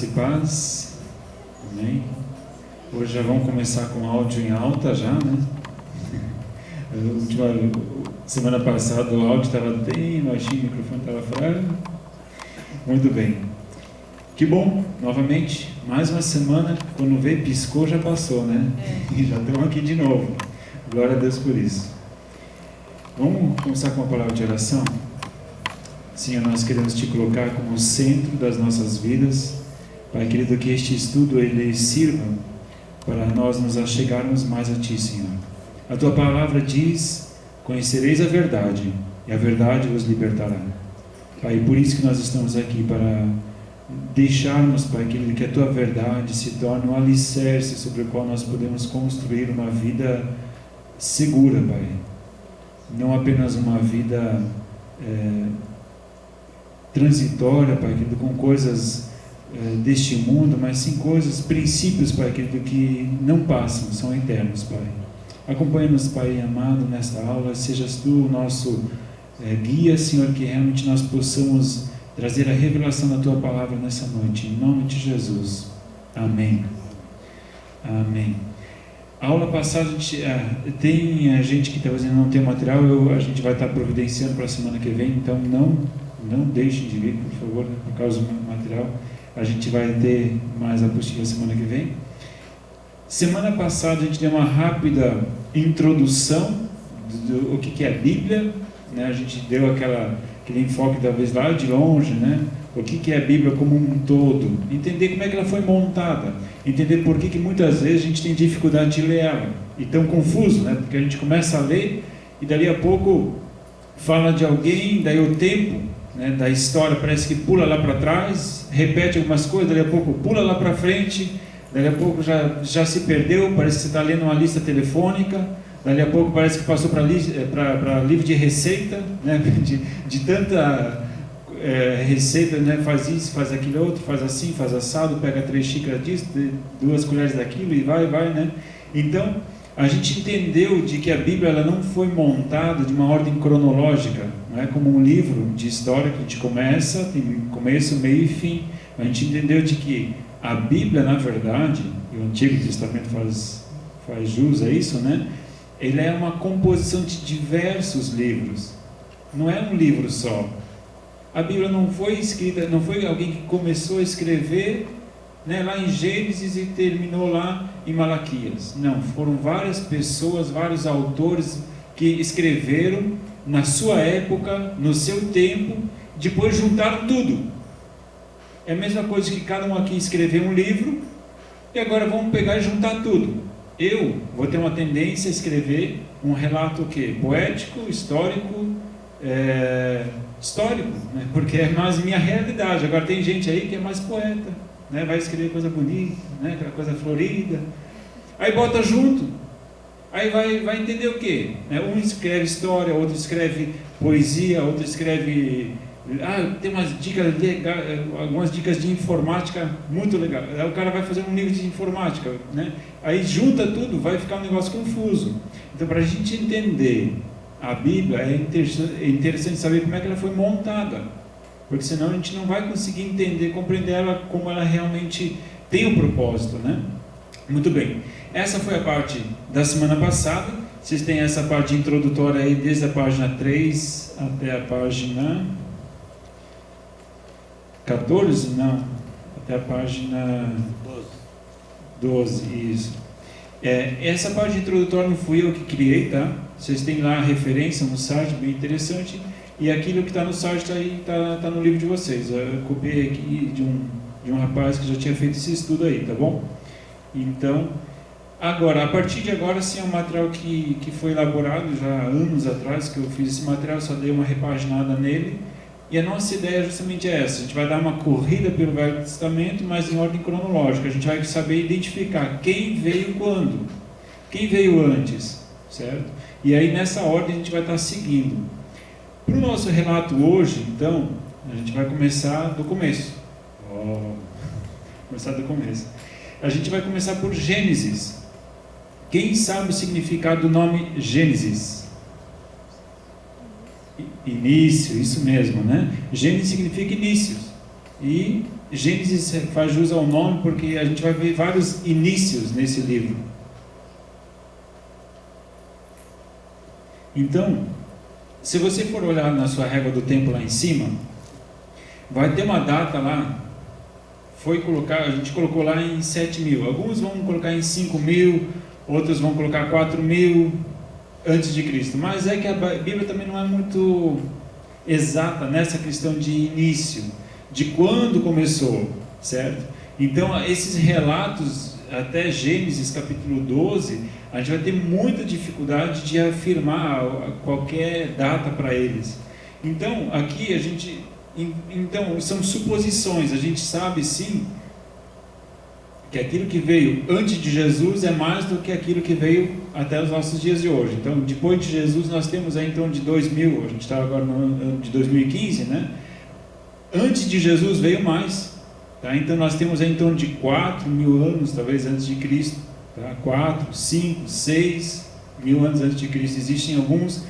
Paz, amém. Hoje já vamos começar com áudio em alta já, né? Semana passada o áudio estava bem baixinho, o microfone estava fraco. Muito bem. Que bom, novamente, mais uma semana, quando veio, piscou, já passou, né? E já estamos aqui de novo. Glória a Deus por isso. Vamos começar com a palavra de oração? Senhor, nós queremos te colocar como o centro das nossas vidas. Pai querido, que este estudo ele sirva para nós nos achegarmos mais a Ti, Senhor. A Tua palavra diz: conhecereis a verdade, e a verdade vos libertará. Pai, por isso que nós estamos aqui, para deixarmos, Pai querido, que a Tua verdade se torne um alicerce sobre o qual nós podemos construir uma vida segura, Pai. Não apenas uma vida transitória, Pai querido, com coisas deste mundo, mas sim coisas, princípios, Pai querido, que não passam, são eternos, Pai. Acompanha-nos, Pai amado, nesta aula. Sejas Tu o nosso guia, Senhor, que realmente nós possamos trazer a revelação da Tua palavra nessa noite, em nome de Jesus. Amém. Amém. A aula passada, tem gente que talvez não tenha material, a gente vai estar providenciando para a semana que vem, então não deixem de vir, por favor, por causa do material. A gente vai ter mais apostila semana que vem. Semana passada a gente deu uma rápida introdução do que é a Bíblia, né? A gente deu aquele enfoque talvez lá de longe, né? O que é a Bíblia como um todo, entender como é que ela foi montada, entender por que muitas vezes a gente tem dificuldade de ler ela, e tão confuso, né? Porque a gente começa a ler e dali a pouco fala de alguém, daí o tempo, né, da história parece que pula lá para trás, repete algumas coisas, dali a pouco pula lá para frente, dali a pouco já se perdeu, parece que você está lendo uma lista telefônica, dali a pouco parece que passou para livro de receita, né, de tanta receita, né, faz isso, faz aquilo outro, faz assim, faz assado, pega 3 xícaras disso, 2 colheres daquilo e vai, né? Então, a gente entendeu de que a Bíblia ela não foi montada de uma ordem cronológica, não é como um livro de história que a gente começa, tem começo, meio e fim. A gente entendeu de que a Bíblia, na verdade, e o Antigo Testamento faz jus a isso, né? Ele é uma composição de diversos livros, não é um livro só. A Bíblia não foi escrita, não foi alguém que começou a escrever, né, lá em Gênesis e terminou lá em Malaquias. Não, foram várias pessoas, vários autores que escreveram na sua época, no seu tempo, depois juntaram tudo. É a mesma coisa que cada um aqui escreveu um livro e agora vamos pegar e juntar tudo. Eu vou ter uma tendência a escrever um relato poético, histórico, né, porque é mais minha realidade. Agora tem gente aí que é mais poeta, né, vai escrever coisa bonita, né, aquela coisa florida, aí bota junto, aí vai entender o quê? Um escreve história, outro escreve poesia, outro escreve, tem umas dicas legais, algumas dicas de informática muito legal, aí o cara vai fazer um livro de informática, né? Aí junta tudo, vai ficar um negócio confuso. Então, para a gente entender a Bíblia, é interessante saber como é que ela foi montada, porque senão a gente não vai conseguir entender, compreender ela como ela realmente tem um propósito, né? Muito bem, essa foi a parte da semana passada. Vocês têm essa parte introdutória aí desde a página 3 até a página 14, não, até a página 12, isso. Essa parte introdutória não fui eu que criei, tá? Vocês têm lá a referência no site, bem interessante. E aquilo que está no site está no livro de vocês. Eu copiei aqui de um rapaz que já tinha feito esse estudo aí, tá bom? Então, agora, a partir de agora, sim, é um material que foi elaborado já há anos atrás, que eu fiz esse material, só dei uma repaginada nele. E a nossa ideia justamente é essa: a gente vai dar uma corrida pelo Velho Testamento, mas em ordem cronológica. A gente vai saber identificar quem veio quando, quem veio antes, certo? E aí, nessa ordem, a gente vai estar seguindo. Para o nosso relato hoje, então, a gente vai começar do começo. Começar do começo. A gente vai começar por Gênesis. Quem sabe o significado do nome Gênesis? Início, isso mesmo, né? Gênesis significa inícios. E Gênesis faz jus ao nome porque a gente vai ver vários inícios nesse livro. Então, se você for olhar na sua régua do tempo lá em cima, vai ter uma data lá, a gente colocou lá em 7.000, alguns vão colocar em 5.000, outros vão colocar 4.000 antes de Cristo, mas é que a Bíblia também não é muito exata nessa questão de início, de quando começou, certo? Então, esses relatos, até Gênesis capítulo 12, a gente vai ter muita dificuldade de afirmar qualquer data para eles. Então, aqui então, são suposições. A gente sabe sim que aquilo que veio antes de Jesus é mais do que aquilo que veio até os nossos dias de hoje. Então, depois de Jesus, nós temos aí em torno de 2000, a gente está agora no ano de 2015, né? Antes de Jesus veio mais, tá? Então nós temos aí em torno de 4.000 anos, talvez, antes de Cristo, tá? 4, 5, 6 mil anos antes de Cristo. Existem alguns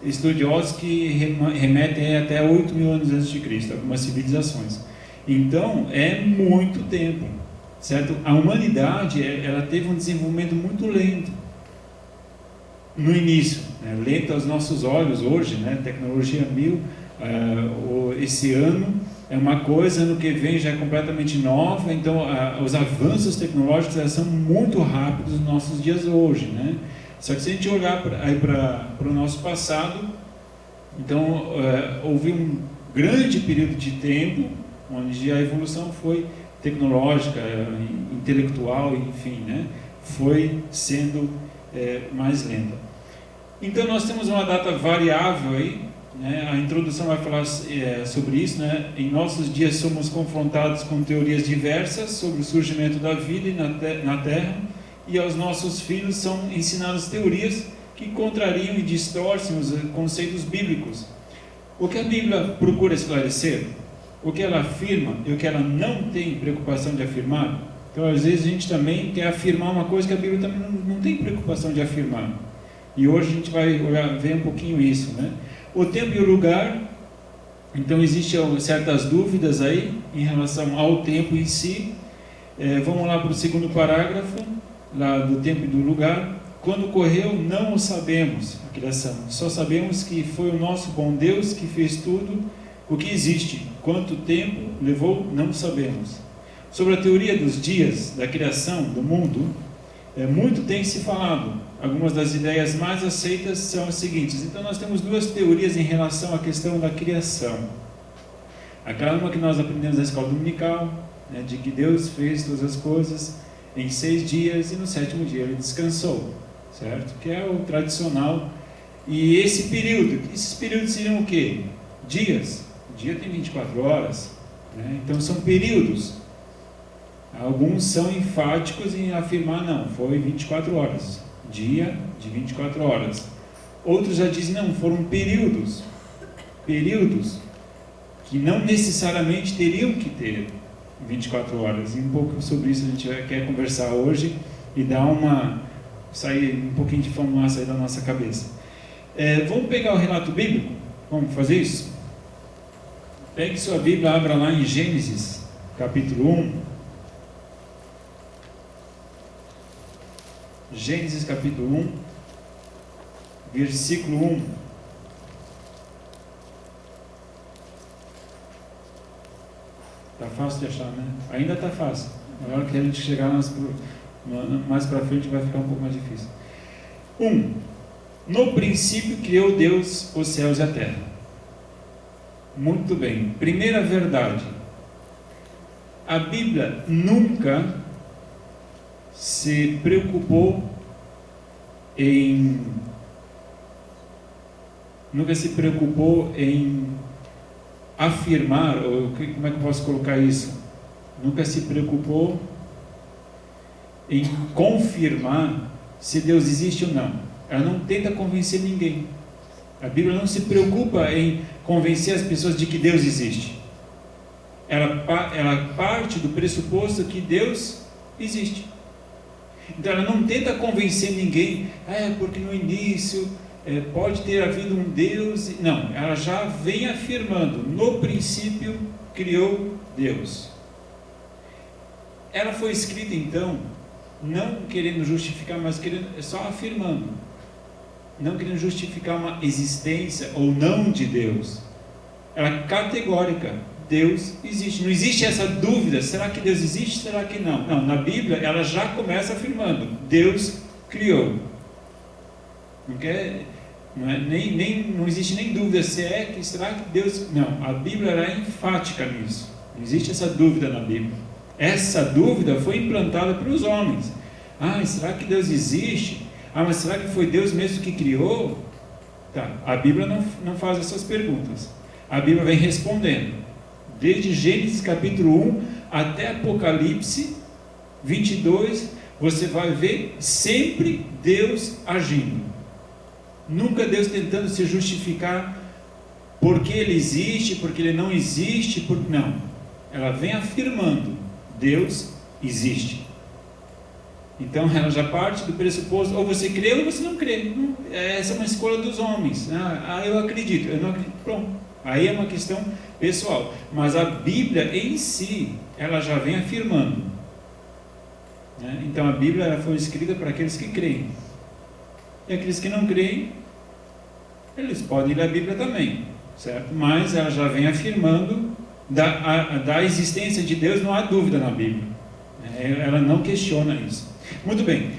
estudiosos que remetem até 8.000 anos antes de Cristo, algumas civilizações. Então, é muito tempo, certo? A humanidade, ela teve um desenvolvimento muito lento no início, né? Lento aos nossos olhos hoje, né? Tecnologia 1000, esse ano é uma coisa, ano que vem já é completamente nova. Então, os avanços tecnológicos são muito rápidos nos nossos dias hoje, né? Só que se a gente olhar para o nosso passado, então houve um grande período de tempo onde a evolução foi tecnológica, intelectual, enfim, né? Foi sendo mais lenta. Então nós temos uma data variável aí, né? A introdução vai falar sobre isso, né? Em nossos dias somos confrontados com teorias diversas sobre o surgimento da vida na Terra, e aos nossos filhos são ensinadas teorias que contrariam e distorcem os conceitos bíblicos. O que a Bíblia procura esclarecer, o que ela afirma e o que ela não tem preocupação de afirmar. Então, às vezes a gente também quer afirmar uma coisa que a Bíblia também não tem preocupação de afirmar. E hoje a gente vai ver um pouquinho isso, né? O tempo e o lugar. Então existem certas dúvidas aí em relação ao tempo em si. Vamos lá para o segundo parágrafo, lá do tempo e do lugar. Quando ocorreu, não o sabemos, a criação. Só sabemos que foi o nosso bom Deus que fez tudo o que existe. Quanto tempo levou, não sabemos. Sobre a teoria dos dias da criação do mundo, muito tem se falado. Algumas das ideias mais aceitas são as seguintes. Então nós temos duas teorias em relação à questão da criação. Aquela uma que nós aprendemos na escola dominical, né, de que Deus fez todas as coisas em 6 dias e no 7º dia ele descansou, certo? Que é o tradicional. E esses períodos seriam o quê? Dias. O dia tem 24 horas, né? Então são períodos. Alguns são enfáticos em afirmar, não, foi 24 horas, dia de 24 horas. Outros já dizem, não, foram períodos que não necessariamente teriam que ter 24 horas. E um pouco sobre isso a gente quer conversar hoje e sair um pouquinho de fumaça aí da nossa cabeça. Vamos pegar o relato bíblico? Vamos fazer isso? Pegue sua Bíblia, abra lá em Gênesis, capítulo 1. Gênesis capítulo 1, versículo 1. Está fácil de achar, né? Ainda está fácil. Na hora que a gente chegar mais para frente vai ficar um pouco mais difícil. 1. No princípio criou Deus os céus e a terra. Muito bem. Primeira verdade. A Bíblia nunca se preocupou em afirmar, ou como é que eu posso colocar isso? Nunca se preocupou em confirmar se Deus existe ou não. Ela não tenta convencer ninguém. A Bíblia não se preocupa em convencer as pessoas de que Deus existe. Ela parte do pressuposto que Deus existe. Então ela não tenta convencer ninguém, porque no início pode ter havido um Deus. Não, ela já vem afirmando, no princípio criou Deus. ela foi escrita então, não querendo justificar, mas só afirmando, não querendo justificar uma existência ou não de Deus. Ela é categórica: Deus existe. Não existe essa dúvida: será que Deus existe? Será que não? Não, na Bíblia ela já começa afirmando: Deus criou. Não existe nem dúvida será que Deus... Não, a Bíblia é enfática nisso. Não existe essa dúvida na Bíblia. Essa dúvida foi implantada pelos homens. Será que Deus existe? Mas será que foi Deus mesmo que criou? Tá, a Bíblia não faz essas perguntas. A Bíblia vem respondendo. Desde Gênesis capítulo 1 até Apocalipse 22, você vai ver sempre Deus agindo. Nunca Deus tentando se justificar porque Ele existe, porque Ele não existe, não. Ela vem afirmando: Deus existe. Então ela já parte do pressuposto: ou você crê ou você não crê. Essa é uma escolha dos homens. Eu acredito, eu não acredito. Pronto. Aí é uma questão pessoal. Mas a Bíblia em si, ela já vem afirmando. Então a Bíblia ela foi escrita para aqueles que creem. E aqueles que não creem, eles podem ler a Bíblia também, certo? Mas ela já vem afirmando da existência de Deus, não há dúvida na Bíblia. Ela não questiona isso. Muito bem.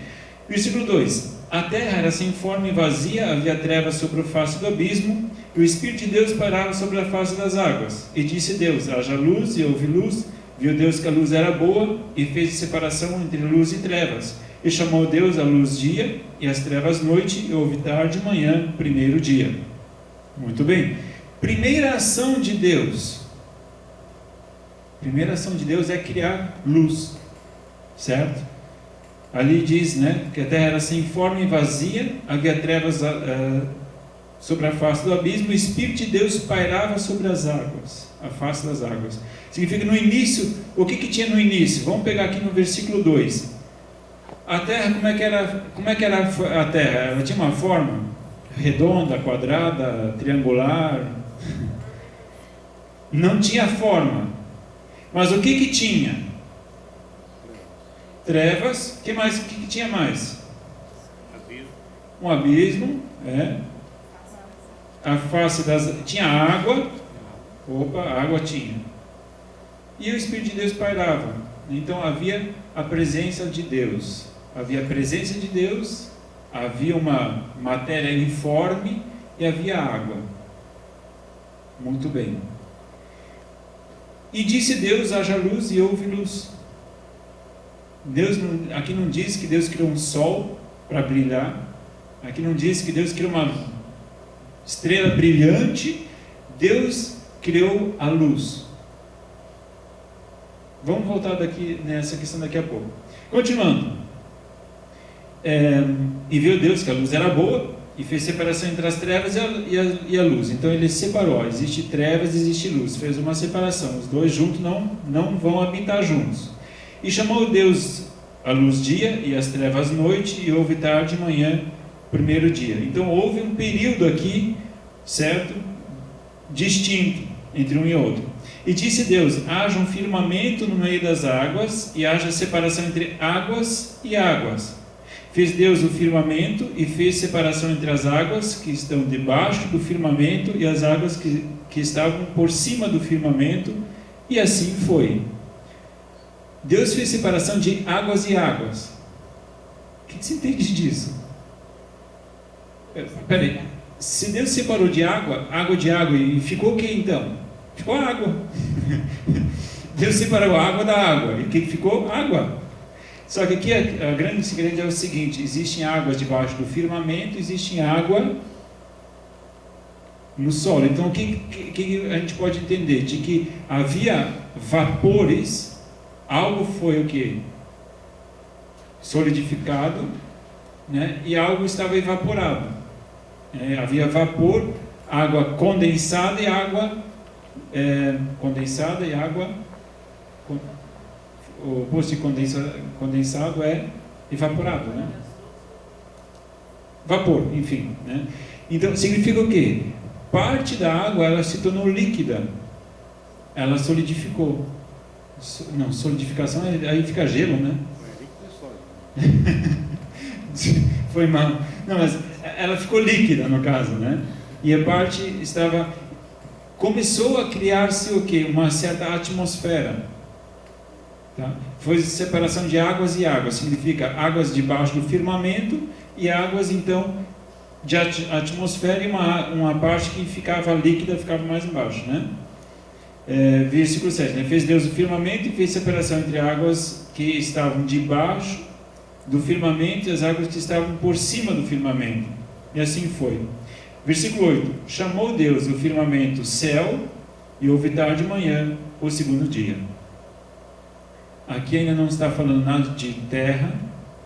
Versículo 2. A terra era sem forma e vazia, havia trevas sobre a face do abismo, e o Espírito de Deus pairava sobre a face das águas. E disse Deus: haja luz, e houve luz. Viu Deus que a luz era boa, e fez separação entre luz e trevas. E chamou Deus a luz dia, e as trevas noite, e houve tarde e manhã, primeiro dia. Muito bem. Primeira ação de Deus. Primeira ação de Deus é criar luz, certo? Ali diz, que a terra era sem forma e vazia, havia trevas sobre a face do abismo, o Espírito de Deus pairava sobre as águas, a face das águas. Significa no início, o que tinha no início? Vamos pegar aqui no versículo 2. A terra, como é que era a terra? Ela tinha uma forma redonda, quadrada, triangular? Não tinha forma. Mas o que tinha? Trevas. Que mais? O que tinha mais? Um abismo. A face das... Tinha água. A água tinha. E o Espírito de Deus pairava. Então havia a presença de Deus. Havia a presença de Deus, havia uma matéria informe e havia água. Muito bem. E disse Deus: haja luz, e houve luz. Deus aqui não diz que Deus criou um sol para brilhar. Aqui não diz que Deus criou uma estrela brilhante. Deus criou a luz. Vamos voltar nessa questão daqui a pouco. Continuando. E viu Deus que a luz era boa, e fez separação entre as trevas e a luz. Então ele separou: existe trevas, existe luz. Fez uma separação. Os dois juntos não vão habitar juntos. E chamou Deus a luz dia e as trevas noite, e houve tarde e manhã, primeiro dia. Então houve um período aqui, certo? Distinto entre um e outro. E disse Deus: haja um firmamento no meio das águas, e haja separação entre águas e águas. Fez Deus o firmamento, e fez separação entre as águas que estão debaixo do firmamento e as águas que estavam por cima do firmamento, e assim foi. Deus fez separação de águas e águas. O que você entende disso? Peraí, se Deus separou de água de água, e ficou o que então? Ficou água. Deus separou a água da água, e o que ficou? Água. Só que aqui a grande segredo é o seguinte: existem águas debaixo do firmamento, existe água no solo. Então o que a gente pode entender? De que havia vapores, algo foi o que? Solidificado, e algo estava evaporado. Havia vapor, água condensada e água o oposto de condensado é evaporado, vapor, enfim, Então significa o quê? Parte da água ela se tornou líquida, ela solidificou. Não, solidificação, aí fica gelo, né? Foi mal. Não, mas ela ficou líquida no caso, né? E a parte começou a criar-se o quê? Uma certa atmosfera. Tá? Foi separação de águas e águas, significa águas debaixo do firmamento e águas então de atmosfera, e uma parte que ficava líquida, ficava mais embaixo, né? Versículo 7, né? Fez Deus o firmamento e fez separação entre águas que estavam debaixo do firmamento e as águas que estavam por cima do firmamento, e assim foi. Versículo 8, chamou Deus o firmamento céu, e houve tarde e manhã o segundo dia. Aqui ainda não está falando nada de terra,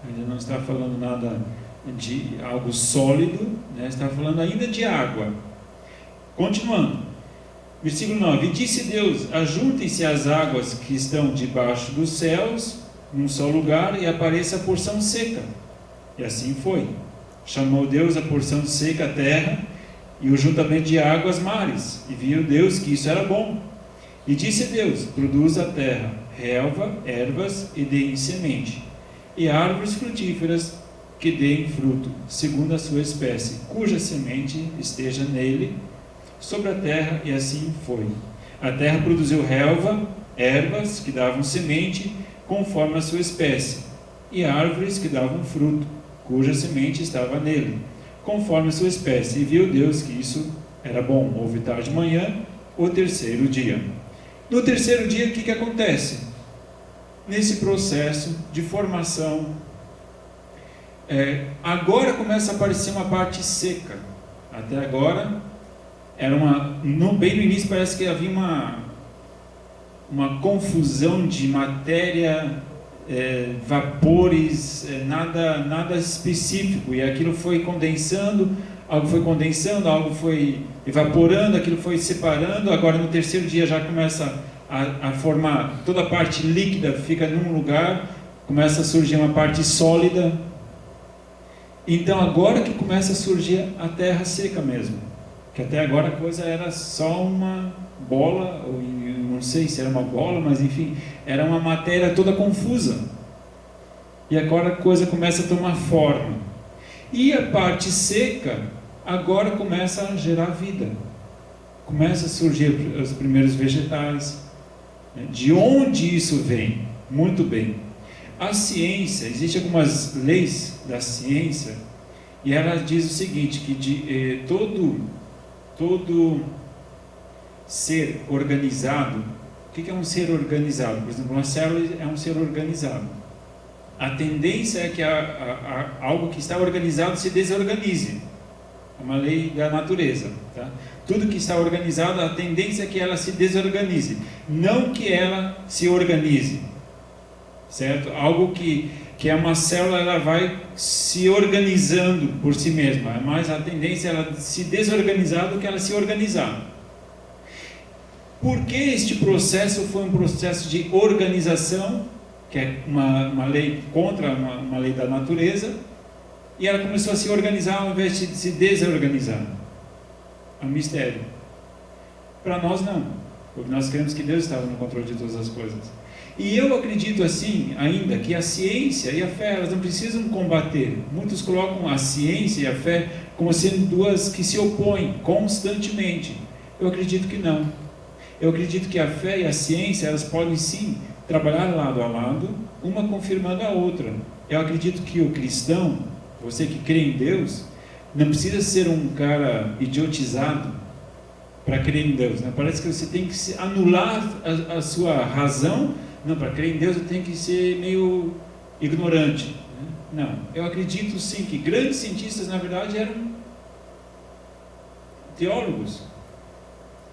ainda não está falando nada de algo sólido, né? Está falando ainda de água. Continuando, versículo 9, e disse Deus, ajuntem-se as águas que estão debaixo dos céus, num só lugar, e apareça a porção seca. E assim foi. Chamou Deus a porção seca, a terra, e o juntamento de águas, mares. E viu Deus que isso era bom. E disse Deus, produza a terra relva, ervas, e deem semente, e árvores frutíferas que deem fruto, segundo a sua espécie, cuja semente esteja nele, sobre a terra, e assim foi. A terra produziu relva, ervas que davam semente, conforme a sua espécie, e árvores que davam fruto, cuja semente estava nele, conforme a sua espécie. E viu Deus que isso era bom. Houve tarde de manhã, o terceiro dia. No terceiro dia, o que acontece? Nesse processo de formação, agora começa a aparecer uma parte seca. Até agora, bem no início parece que havia uma confusão de matéria, vapores, nada específico, e aquilo foi condensando, algo foi evaporando, aquilo foi separando. Agora no terceiro dia já começa a formar, toda a parte líquida fica num lugar, começa a surgir uma parte sólida. Então agora que começa a surgir a terra seca mesmo, que até agora a coisa era só uma bola, ou não sei se era uma bola, mas enfim, era uma matéria toda confusa, e agora a coisa começa a tomar forma, e a parte seca agora começa a gerar vida, começa a surgir os primeiros vegetais. De onde isso vem? Muito bem, a ciência, existem algumas leis da ciência, e ela diz o seguinte, que todo ser organizado, o que é um ser organizado? Por exemplo, uma célula é um ser organizado. A tendência é que algo que está organizado se desorganize. É uma lei da natureza, tá? Tudo que está organizado, a tendência é que ela se desorganize, não que ela se organize, certo? Algo que é uma célula, ela vai se organizando por si mesma, mas a tendência é ela se desorganizar do que ela se organizar. Por que este processo foi um processo de organização, que é uma lei contra uma lei da natureza, e ela começou a se organizar ao invés de se desorganizar? É um mistério. Para nós não, porque nós cremos que Deus estava no controle de todas as coisas. E eu acredito assim, ainda, que a ciência e a fé, elas não precisam combater. Muitos colocam a ciência e a fé como sendo duas que se opõem constantemente. Eu acredito que não. Eu acredito que a fé e a ciência, elas podem sim trabalhar lado a lado, uma confirmando a outra. Eu acredito que o cristão, você que crê em Deus, não precisa ser um cara idiotizado para crer em Deus, né? Parece que você tem que anular a sua razão. Não, para crer em Deus eu tenho que ser meio ignorante, né? Não, eu acredito sim que grandes cientistas na verdade eram teólogos,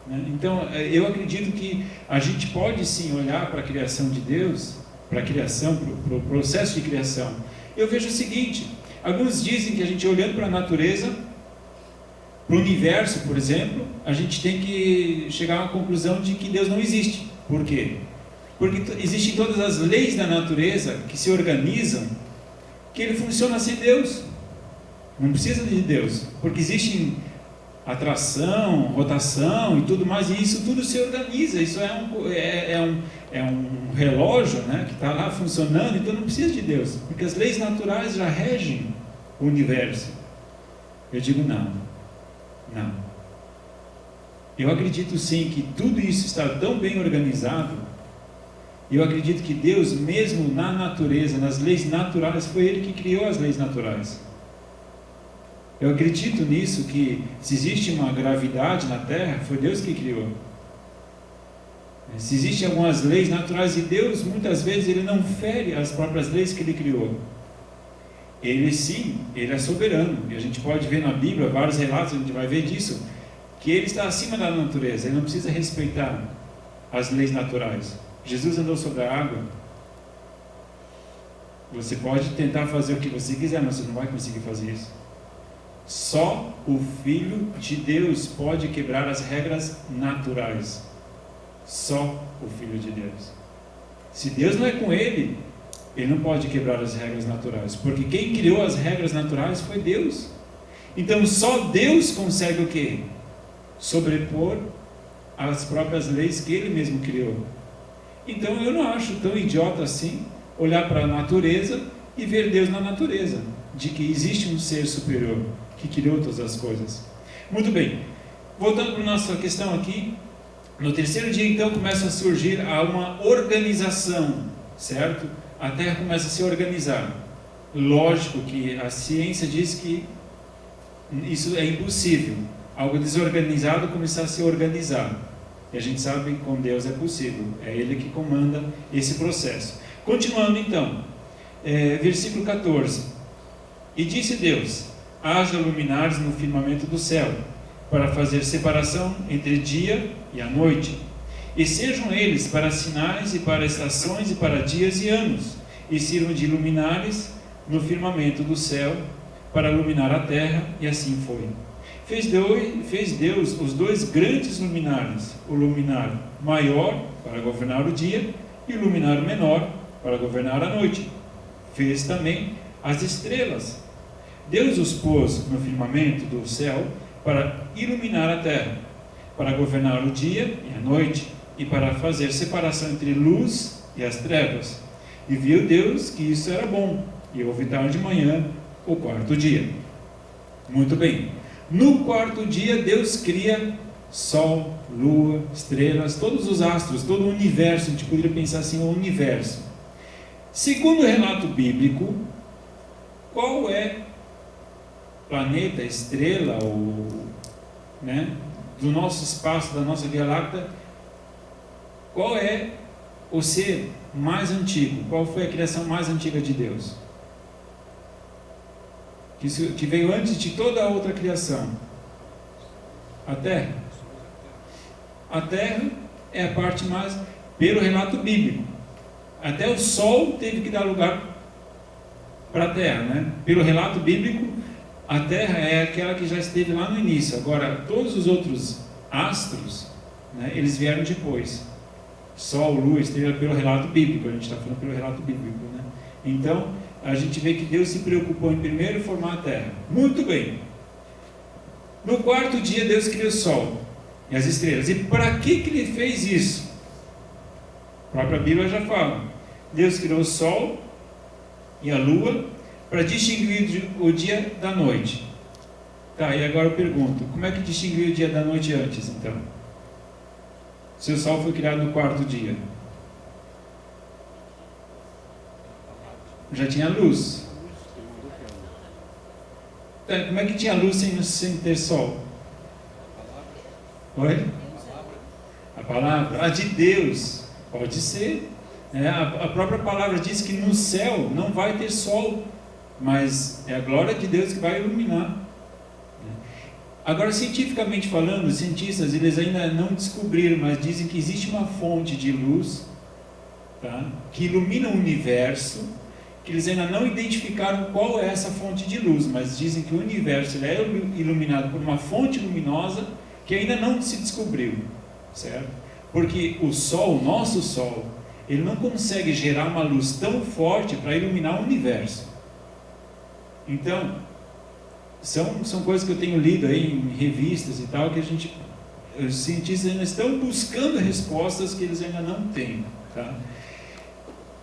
né? Então eu acredito que a gente pode sim olhar para a criação de Deus, para a criação, para o processo de criação. Eu vejo o seguinte: alguns dizem que a gente olhando para a natureza, para o universo, por exemplo, a gente tem que chegar a uma conclusão de que Deus não existe. Por quê? Porque existem todas as leis da natureza que se organizam, que ele funciona sem Deus. Não precisa de Deus, porque existe atração, rotação e tudo mais, e isso tudo se organiza. Isso é um relógio, né, que está lá funcionando, então não precisa de Deus, porque as leis naturais já regem o universo. Eu digo não. Eu acredito sim que tudo isso está tão bem organizado. Eu acredito que Deus, mesmo na natureza, nas leis naturais, foi Ele que criou as leis naturais. Eu acredito nisso, que se existe uma gravidade na Terra, foi Deus que criou. Se existem algumas leis naturais, e Deus, muitas vezes, Ele não fere as próprias leis que Ele criou. Ele sim, Ele é soberano. E a gente pode ver na Bíblia, vários relatos, a gente vai ver disso, que Ele está acima da natureza. Ele não precisa respeitar as leis naturais. Jesus andou sobre a água. Você pode tentar fazer o que você quiser, mas você não vai conseguir fazer isso. Só o Filho de Deus pode quebrar as regras naturais. Só o Filho de Deus. Se Deus não é com ele, ele não pode quebrar as regras naturais, porque quem criou as regras naturais foi Deus. Então só Deus consegue o quê? Sobrepor as próprias leis que Ele mesmo criou. Então eu não acho tão idiota assim olhar para a natureza e ver Deus na natureza, de que existe um ser superior que criou todas as coisas. Muito bem, voltando para a nossa questão aqui, no terceiro dia então começa a surgir uma organização, certo? A Terra começa a se organizar. Lógico que a ciência diz que isso é impossível, algo desorganizado começar a se organizar, e a gente sabe que com Deus é possível, é Ele que comanda esse processo. Continuando então, versículo 14: E disse Deus: haja luminares no firmamento do céu, para fazer separação entre dia e a noite, e sejam eles para sinais e para estações e para dias e anos, e sirvam de luminares no firmamento do céu, para iluminar a terra. E assim foi. Fez Deus os dois grandes luminares, o luminar maior para governar o dia e o luminar menor para governar a noite. Fez também as estrelas. Deus os pôs no firmamento do céu para iluminar a terra, para governar o dia e a noite, e para fazer separação entre luz e as trevas. E viu Deus que isso era bom, e houve tarde de manhã o quarto dia. Muito bem. No quarto dia Deus cria sol, lua, estrelas, todos os astros, todo o universo. A gente poderia pensar assim, o universo. Segundo o relato bíblico, qual é planeta, estrela, do nosso espaço, da nossa Via Láctea, qual é o ser mais antigo? Qual foi a criação mais antiga de Deus? Que veio antes de toda a outra criação? A Terra. A Terra é a parte mais, pelo relato bíblico. Até o Sol teve que dar lugar para a Terra, né? Pelo relato bíblico, a Terra é aquela que já esteve lá no início. Agora, todos os outros astros, né, eles vieram depois. Sol, lua, estrela, pelo relato bíblico. A gente está falando pelo relato bíblico, né? Então, a gente vê que Deus se preocupou em primeiro formar a terra. Muito bem. No quarto dia Deus criou o sol e as estrelas. E para que Ele fez isso? A própria Bíblia já fala. Deus criou o sol e a lua para distinguir o dia da noite. Tá, e agora eu pergunto, como é que distinguiu o dia da noite antes, então? Se o sol foi criado no quarto dia, já tinha luz. Como é que tinha luz sem ter sol? Oi? A palavra? A de Deus. Pode ser. A própria palavra diz que no céu não vai ter sol, mas é a glória de Deus que vai iluminar. Agora, cientificamente falando, os cientistas eles ainda não descobriram, mas dizem que existe uma fonte de luz, tá, que ilumina o universo, que eles ainda não identificaram qual é essa fonte de luz, mas dizem que o universo é iluminado por uma fonte luminosa que ainda não se descobriu, certo? Porque o Sol, nosso Sol, ele não consegue gerar uma luz tão forte para iluminar o universo. Então, são coisas que eu tenho lido aí em revistas e tal, que os cientistas ainda estão buscando respostas que eles ainda não têm. Tá?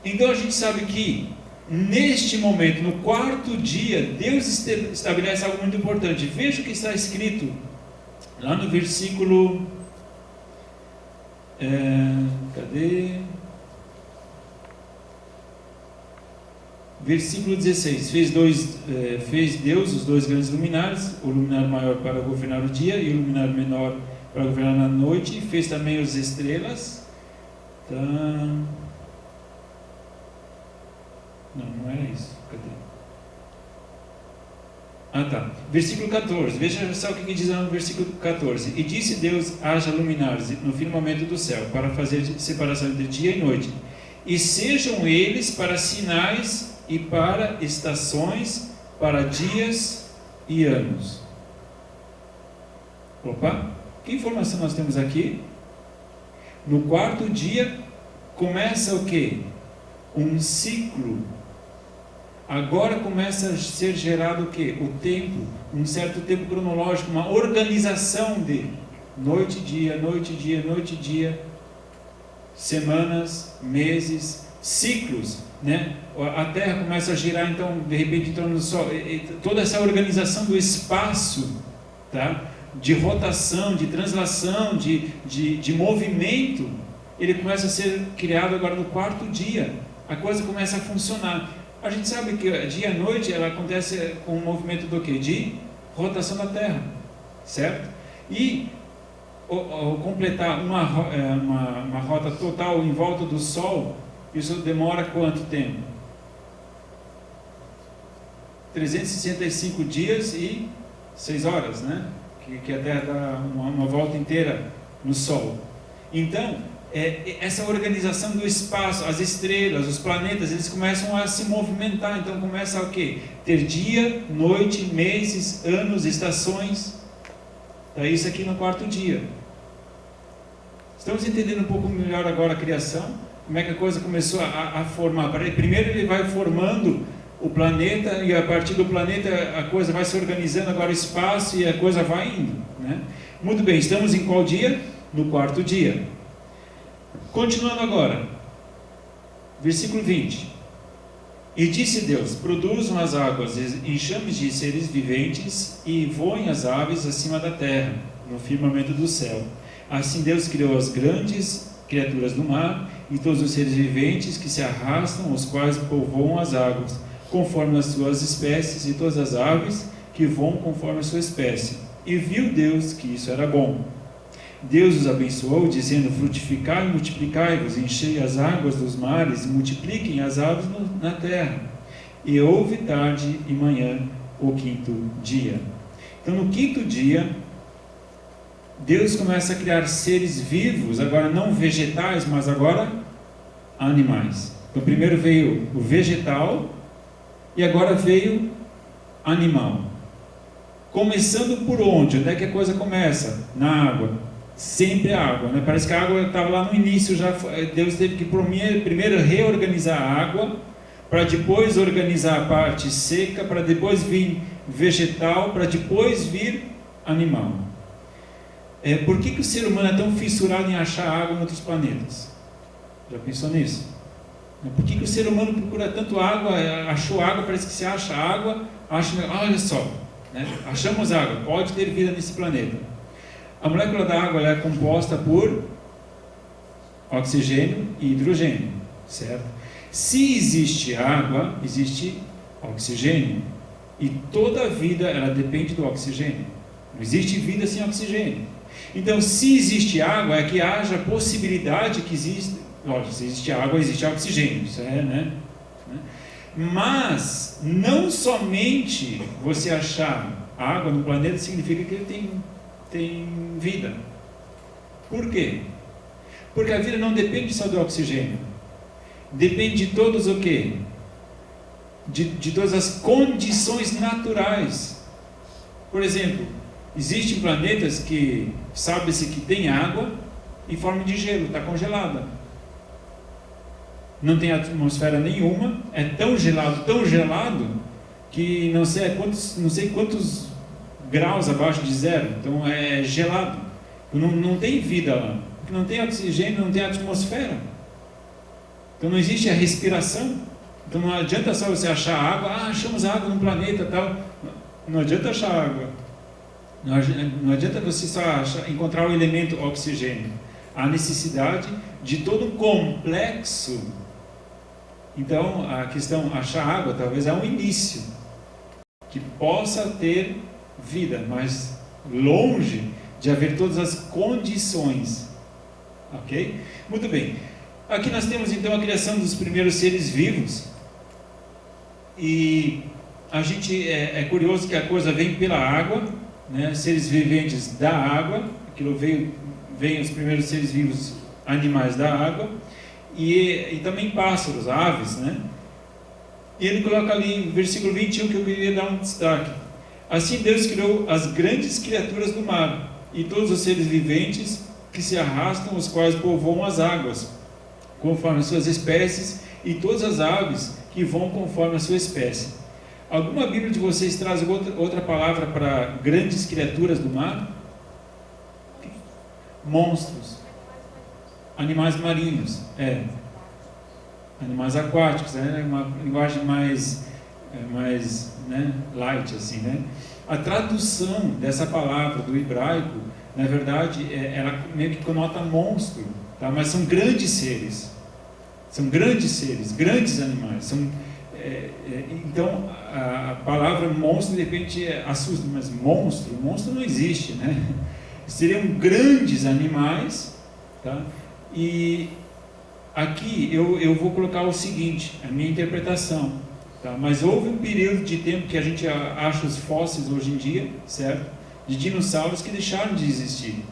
Então a gente sabe que neste momento, no quarto dia, Deus estabelece algo muito importante. Veja o que está escrito lá no versículo... Versículo 16. Fez Deus os dois grandes luminares, o luminar maior para governar o dia e o luminar menor para governar a noite. Fez também as estrelas. Tá. Não era isso. Cadê? Versículo 14. Veja só o que diz lá no versículo 14. E disse Deus: haja luminares no firmamento do céu, para fazer separação entre dia e noite, e sejam eles para sinais e para estações, para dias e anos. Opa, que informação nós temos aqui? No quarto dia começa o quê? Um ciclo. Agora começa a ser gerado o quê? O tempo, um certo tempo cronológico, uma organização de noite, dia, noite, dia, noite, dia, semanas, meses, ciclos, né? A Terra começa a girar, então, de repente, em torno do Sol. Toda essa organização do espaço, tá? De rotação, de translação, de movimento, ele começa a ser criado agora no quarto dia. A coisa começa a funcionar. A gente sabe que dia e noite ela acontece com o movimento do quê? De rotação da Terra, certo? E ao completar uma rota total em volta do Sol, isso demora quanto tempo? 365 dias e 6 horas, né? Que a Terra dá uma volta inteira no Sol. Então, essa organização do espaço, as estrelas, os planetas, eles começam a se movimentar. Então começa o quê? Ter dia, noite, meses, anos, estações. Então, isso aqui no quarto dia. Estamos entendendo um pouco melhor agora a criação? Como é que a coisa começou a formar? Primeiro ele vai formando o planeta, e a partir do planeta a coisa vai se organizando, agora o espaço, e a coisa vai indo, né? Muito bem, estamos em qual dia? No quarto dia. Continuando agora, versículo 20. E disse Deus: produzam as águas enxames de seres viventes, e voem as aves acima da terra, no firmamento do céu. Assim Deus criou as grandes criaturas do mar, e todos os seres viventes que se arrastam, os quais povoam as águas, conforme as suas espécies, e todas as aves que voam conforme a sua espécie. E viu Deus que isso era bom. Deus os abençoou, dizendo: frutificai e multiplicai-vos, enchei as águas dos mares, e multipliquem as aves na terra. E houve tarde e manhã o quinto dia. Então, no quinto dia, Deus começa a criar seres vivos, agora não vegetais, mas agora animais. Então, primeiro veio o vegetal, e agora veio animal. Começando por onde? Onde é que a coisa começa? Na água. Sempre a água, né? Parece que a água estava lá no início, já Deus teve que primeiro reorganizar a água, para depois organizar a parte seca, para depois vir vegetal, para depois vir animal. Por que o ser humano é tão fissurado em achar água em outros planetas? Já pensou nisso? Por que o ser humano procura tanto água? Achou água, parece que se acha água, olha só, né? Achamos água, pode ter vida nesse planeta. A molécula da água é composta por oxigênio e hidrogênio, certo? Se existe água, existe oxigênio. E toda a vida ela depende do oxigênio. Não existe vida sem oxigênio. Então, se existe água, é que haja possibilidade que existe. Lógico, se existe água, existe oxigênio. Isso né? Mas não somente você achar água no planeta significa que ele tem vida. Por quê? Porque a vida não depende só do oxigênio. Depende de todos o quê? De todas as condições naturais. Por exemplo, existem planetas que sabe-se que tem água em forma de gelo, está congelada. Não tem atmosfera nenhuma, é tão gelado, que não sei quantos graus abaixo de zero, então é gelado, não tem vida lá, porque não tem oxigênio, não tem atmosfera. Então não existe a respiração. Então não adianta só você achar água, achamos água no planeta tal. Não adianta achar água. Não adianta você só encontrar o elemento oxigênio. Há necessidade de todo um complexo. Então a questão, achar água talvez é um início que possa ter vida, mas longe de haver todas as condições. Ok? Muito bem. Aqui nós temos então a criação dos primeiros seres vivos. E a gente é curioso que a coisa vem pela água, né? Seres viventes da água. Aquilo vem os primeiros seres vivos, animais da água. E também pássaros, aves, né? E ele coloca ali, versículo 21, que eu queria dar um destaque. Assim Deus criou as grandes criaturas do mar, e todos os seres viventes que se arrastam, os quais povoam as águas, conforme as suas espécies, e todas as aves que voam conforme a sua espécie. Alguma Bíblia de vocês traz outra palavra para grandes criaturas do mar? Monstros. Animais marinhos. Animais aquáticos. É uma linguagem mais né, light, assim, né? A tradução dessa palavra do hebraico, na verdade, ela meio que conota monstro, tá? Mas são grandes seres. São grandes seres, grandes animais. Então, a palavra monstro, de repente, assusta, mas monstro não existe, né? Seriam grandes animais, tá? E aqui eu vou colocar o seguinte, a minha interpretação, tá? Mas houve um período de tempo que a gente acha os fósseis hoje em dia, certo? De dinossauros que deixaram de existir.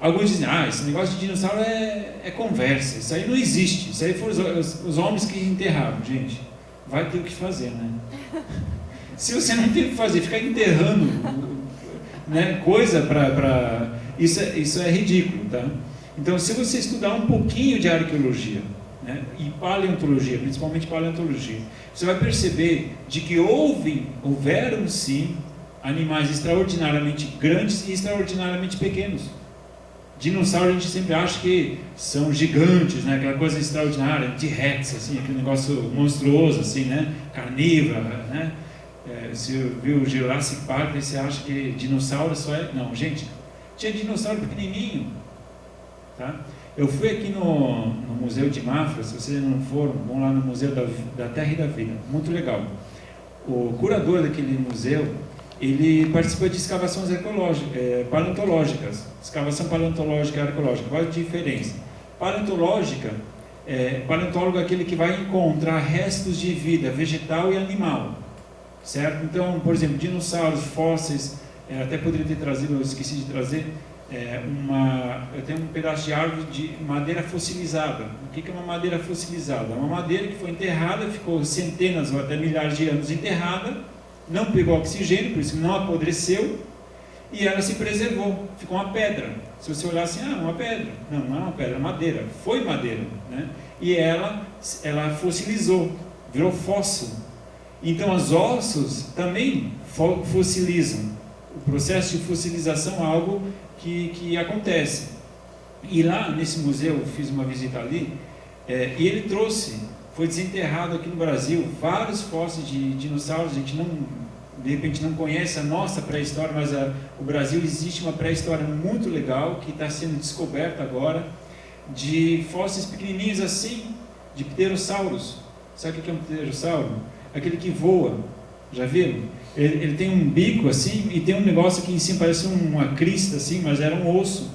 Alguns dizem, esse negócio de dinossauro é conversa, isso aí não existe, isso aí foram os homens que enterraram. Gente, vai ter o que fazer, né? Se você não tem o que fazer, ficar enterrando, né, coisa para... Isso é ridículo, tá? Então, se você estudar um pouquinho de arqueologia, né, e paleontologia, principalmente paleontologia, você vai perceber de que houveram sim animais extraordinariamente grandes e extraordinariamente pequenos. Dinossauro a gente sempre acha que são gigantes, né? Aquela coisa extraordinária, T-Rex, assim, aquele negócio monstruoso, assim, né? Carnívora, né? Se viu o Jurassic Park, você acha que dinossauro só é... Não, gente, tinha dinossauro pequenininho, tá? Eu fui aqui no Museu de Mafra, se vocês não foram, vão lá no Museu da Terra e da Vida, muito legal. O curador daquele museu, ele participa de escavações paleontológicas. Escavação paleontológica e arqueológica. Qual a diferença? Paleontólogo é aquele que vai encontrar restos de vida vegetal e animal, certo? Então, por exemplo, dinossauros, fósseis, até poderia ter trazido, eu esqueci de trazer, eu tenho um pedaço de árvore de madeira fossilizada. O que é uma madeira fossilizada? É uma madeira que foi enterrada, ficou centenas ou até milhares de anos enterrada, não pegou oxigênio, por isso não apodreceu, e ela se preservou, ficou uma pedra. Se você olhar assim, uma pedra. Não é uma pedra, é madeira. Foi madeira, né? E ela fossilizou, virou fóssil. Então, os ossos também fossilizam. O processo de fossilização é algo que acontece. E lá, nesse museu, eu fiz uma visita ali, e ele foi desenterrado aqui no Brasil, vários fósseis de dinossauros. A gente de repente não conhece a nossa pré-história, mas o Brasil existe uma pré-história muito legal, que está sendo descoberta agora, de fósseis pequenininhos assim, de pterossauros. Sabe o que é um pterossauro? Aquele que voa, já viram? Ele tem um bico assim, e tem um negócio aqui em cima, parece uma crista assim, mas era um osso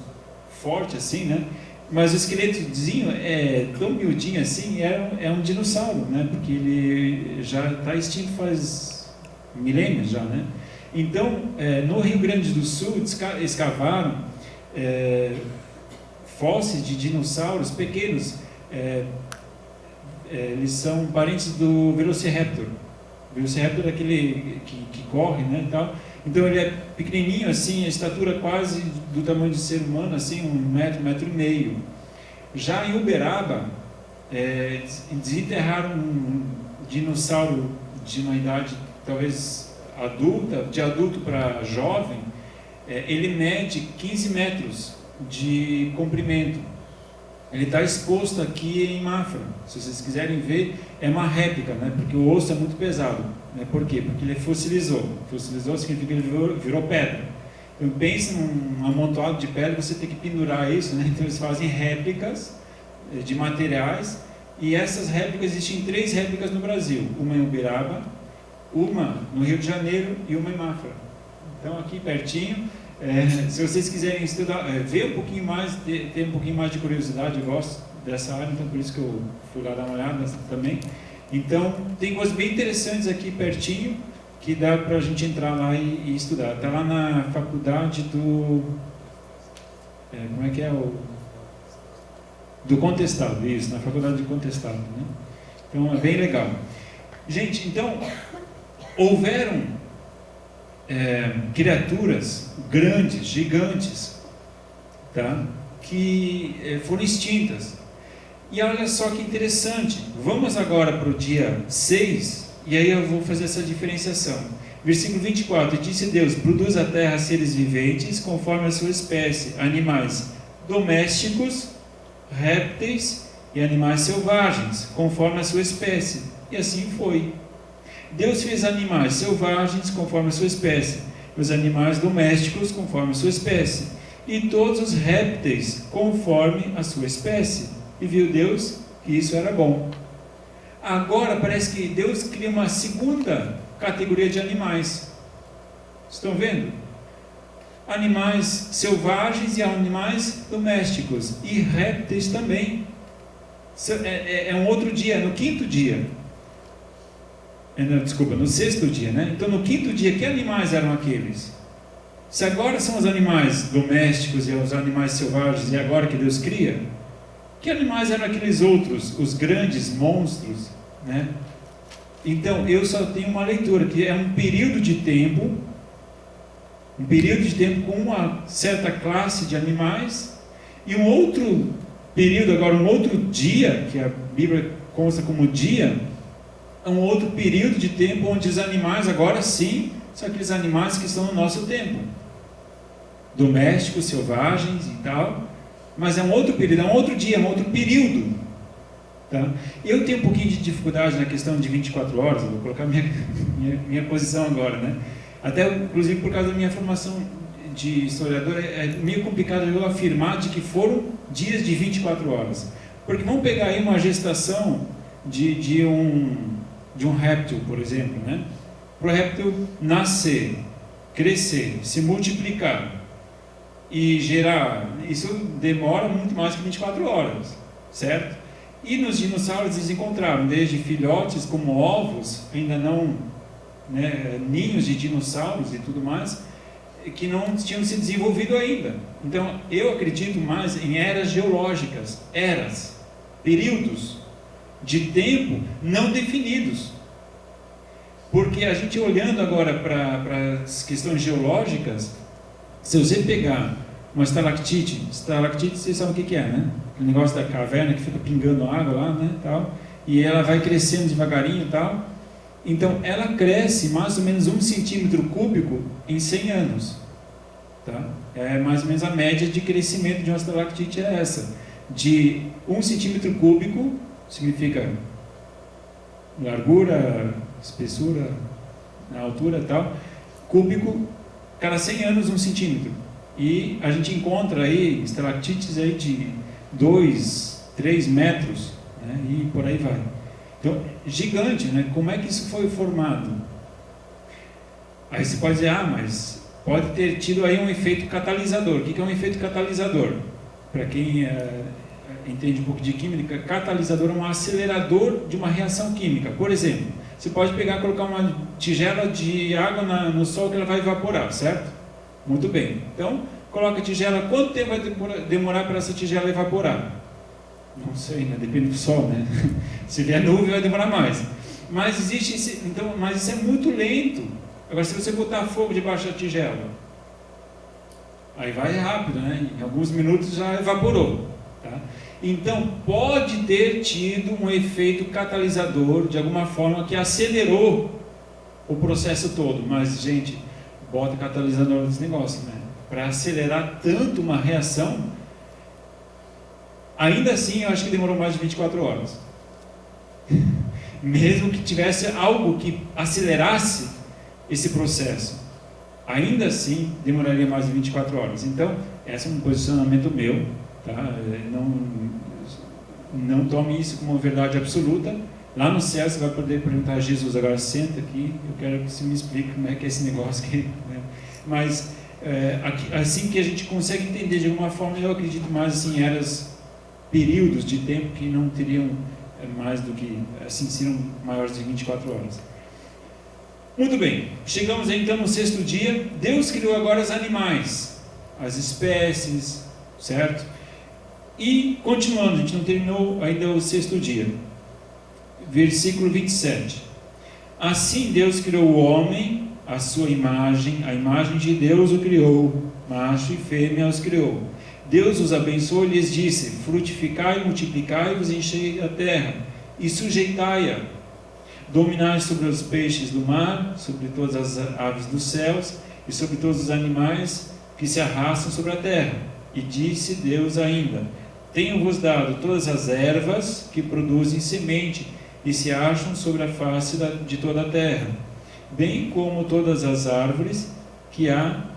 forte assim, né? Mas o esqueletozinho é tão miudinho assim, é um dinossauro, né? Porque ele já está extinto faz milênios já, né? Então, no Rio Grande do Sul, escavaram fósseis de dinossauros pequenos. Eles são parentes do Velociraptor. O Velociraptor é aquele que corre, né, tal. Então ele é pequenininho assim, a estatura quase do tamanho de ser humano, assim, 1 metro, 1,5 metro. Já em Uberaba, desenterraram um dinossauro de uma idade talvez adulta, de adulto para jovem. Ele mede 15 metros de comprimento. Ele está exposto aqui em Mafra. Se vocês quiserem ver, é uma réplica, né? Porque o osso é muito pesado. Né? Por quê? Porque ele fossilizou. Fossilizou significa que ele virou pedra. Então pense num amontoado de pedra, você tem que pendurar isso, né? Então eles fazem réplicas de materiais, e essas réplicas, existem 3 réplicas no Brasil, uma em Uberaba, uma no Rio de Janeiro e uma em Mafra. Então aqui pertinho, se vocês quiserem estudar, ver um pouquinho mais, ter um pouquinho mais de curiosidade, eu gosto dessa área, então por isso que eu fui lá dar uma olhada também. Então tem coisas bem interessantes aqui pertinho, que dá para a gente entrar lá e estudar. Está lá na faculdade do... como é que é? Do Contestado, isso, na faculdade de Contestado. Né? Então é bem legal. Gente, então, houveram criaturas grandes, gigantes, tá? Que foram extintas. E olha só que interessante. Vamos agora para o dia 6, e aí eu vou fazer essa diferenciação. Versículo 24, disse Deus, produz a terra seres viventes conforme a sua espécie, animais domésticos, répteis e animais selvagens, conforme a sua espécie. E assim foi. Deus fez animais selvagens conforme a sua espécie, os animais domésticos conforme a sua espécie, e todos os répteis conforme a sua espécie. E viu Deus que isso era bom. Agora parece que Deus cria uma segunda categoria de animais. Estão vendo? Animais selvagens e animais domésticos, e répteis também. É um outro dia, no 5º dia. Desculpa, no 6º dia, né? Então no 5º dia, que animais eram aqueles? Se agora são os animais domésticos e os animais selvagens, e agora que Deus cria, que animais eram aqueles outros, os grandes monstros, né? Então eu só tenho uma leitura, que é um período de tempo com uma certa classe de animais, e um outro período, agora um outro dia, que a Bíblia consta como dia, um outro período de tempo onde os animais, agora sim, são aqueles animais que estão no nosso tempo, domésticos, selvagens e tal, mas é um outro período, é um outro dia, é um outro período. Tá? Eu tenho um pouquinho de dificuldade na questão de 24 horas, eu vou colocar minha posição agora, né? Até inclusive por causa da minha formação de historiador, é meio complicado eu afirmar de que foram dias de 24 horas, porque vamos pegar aí uma gestação de um réptil, por exemplo, né? Para o réptil nascer, crescer, se multiplicar e gerar, isso demora muito mais que 24 horas, certo? E nos dinossauros eles encontraram desde filhotes como ovos, ainda não, né, ninhos de dinossauros e tudo mais, que não tinham se desenvolvido ainda. Então eu acredito mais em eras geológicas, períodos de tempo não definidos. Porque a gente olhando agora para as questões geológicas, se você pegar uma estalactite, vocês sabem o que é, né? O negócio da caverna que fica pingando água lá, né, tal, e ela vai crescendo devagarinho e tal. Então ela cresce mais ou menos 1 centímetro cúbico em 100 anos. Tá? É mais ou menos a média de crescimento de uma estalactite é essa. De 1 centímetro cúbico, significa largura, espessura, na altura e tal, cúbico, cada 100 anos 1 centímetro. E a gente encontra aí estalactites aí de 2, 3 metros, né? E por aí vai. Então, gigante, né? Como é que isso foi formado? Aí você pode dizer, mas pode ter tido aí um efeito catalisador. O que é um efeito catalisador? Para quem entende um pouco de química, catalisador é um acelerador de uma reação química. Por exemplo, você pode pegar e colocar uma tigela de água no sol que ela vai evaporar, certo? Muito bem. Então, coloca a tigela, quanto tempo vai demorar para essa tigela evaporar? Não sei, né? Depende do sol, né? Se vier nuvem vai demorar mais. Mas existe mas isso é muito lento. Agora, se você botar fogo debaixo da tigela, aí vai rápido, né? Em alguns minutos já evaporou. Tá? Então, pode ter tido um efeito catalisador, de alguma forma, que acelerou o processo todo. Mas, gente, bota catalisador nesse negócio, né? Para acelerar tanto uma reação, Ainda assim, eu acho que demorou mais de 24 horas. Mesmo que tivesse algo que acelerasse esse processo, ainda assim demoraria mais de 24 horas. Então, esse é um posicionamento meu, tá? Não tome isso como uma verdade absoluta. Lá no céu você vai poder perguntar a Jesus: agora senta aqui, eu quero que você me explique como é que é esse negócio aqui, né? Mas assim que a gente consegue entender de alguma forma, eu acredito mais assim, períodos de tempo que não teriam mais do que, assim, seriam maiores de 24 horas. Muito bem, chegamos aí, então no sexto dia. Deus criou agora os animais, as espécies, certo? E continuando, a gente não terminou ainda o sexto dia. Versículo 27. Assim Deus criou o homem, a sua imagem, a imagem de Deus o criou, macho e fêmea os criou. Deus os abençoou e lhes disse: frutificai, multiplicai-vos, enchei a terra e sujeitai-a. Dominai sobre os peixes do mar, sobre todas as aves dos céus e sobre todos os animais que se arrastam sobre a terra. E disse Deus ainda: tenho-vos dado todas as ervas que produzem semente e se acham sobre a face de toda a terra, bem como todas as árvores que há.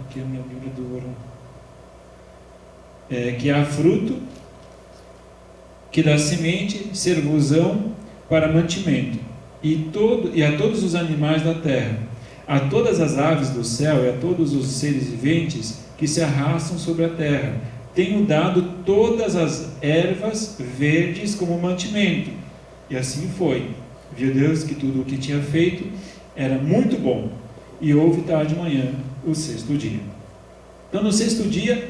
Aqui é a minha Bíblia do ouro. Que há fruto, que dá semente, servosão para mantimento, e a todos os animais da terra, a todas as aves do céu e a todos os seres viventes que se arrastam sobre a terra, tenho dado todas as ervas verdes como mantimento. E assim foi. Viu Deus que tudo o que tinha feito era muito bom, e houve tarde de manhã o sexto dia. Então, no sexto dia,